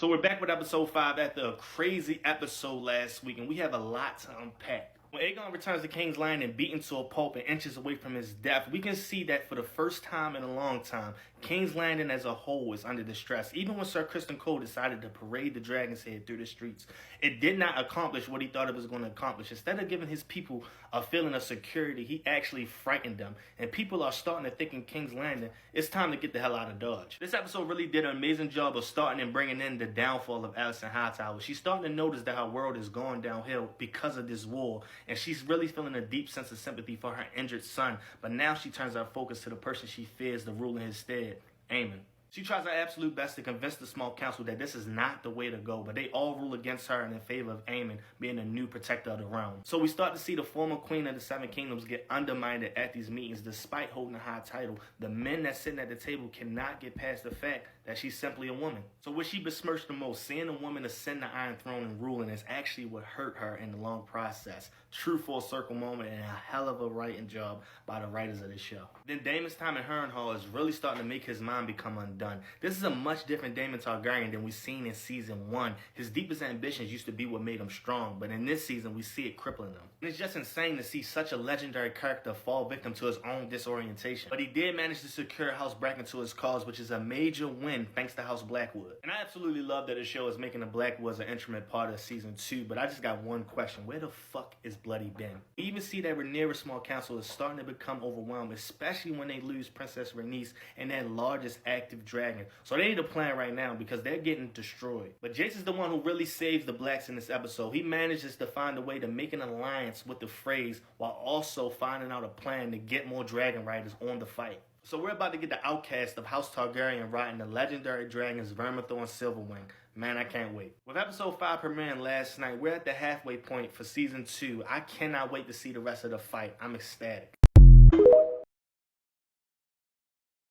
So we're back with episode 5 after a crazy episode last week, and we have a lot to unpack. When Aegon returns to King's Landing beaten to a pulp and inches away from his death, we can see that for the first time in a long time, King's Landing as a whole is under distress. Even when Sir Criston Cole decided to parade the dragon's head through the streets, it did not accomplish what he thought it was going to accomplish. Instead of giving his people a feeling of security, he actually frightened them. And people are starting to think in King's Landing, it's time to get the hell out of Dodge. This episode really did an amazing job of starting and bringing in the downfall of Allison Hightower. She's starting to notice that her world is going downhill because of this war. And she's really feeling a deep sense of sympathy for her injured son. But now she turns her focus to the person she fears to rule in his stead, Damon. She tries her absolute best to convince the small council that this is not the way to go, but they all rule against her and in favor of Aemon being the new protector of the realm. So we start to see the former queen of the Seven Kingdoms get undermined at these meetings despite holding a high title. The men that sitting at the table cannot get past the fact that she's simply a woman. So what she besmirched the most, seeing a woman ascend the Iron Throne and ruling, is actually what hurt her in the long process. True full circle moment and a hell of a writing job by the writers of this show. Then Damon's time in Harrenhal is really starting to make his mind become undone. This is a much different Damon Targaryen than we've seen in season 1. His deepest ambitions used to be what made him strong, but in this season we see it crippling him. And it's just insane to see such a legendary character fall victim to his own disorientation. But he did manage to secure House Bracken to his cause, which is a major win thanks to House Blackwood. And I absolutely love that the show is making the Blackwoods an intimate part of season 2, but I just got one question. Where the fuck is Bloody Ben? We even see that Rhaenyra's small council is starting to become overwhelmed, especially when they lose Princess Rhaenys and their largest active dragon. So they need a plan right now because they're getting destroyed. But Jason's the one who really saves the blacks in this episode. He manages to find a way to make an alliance with the Freys while also finding out a plan to get more dragon riders on the fight. So we're about to get the outcast of House Targaryen riding the legendary dragons Vermithor and Silverwing. Man, I can't wait. With episode 5 premiering last night, we're at the halfway point for season 2. I cannot wait to see the rest of the fight. I'm ecstatic.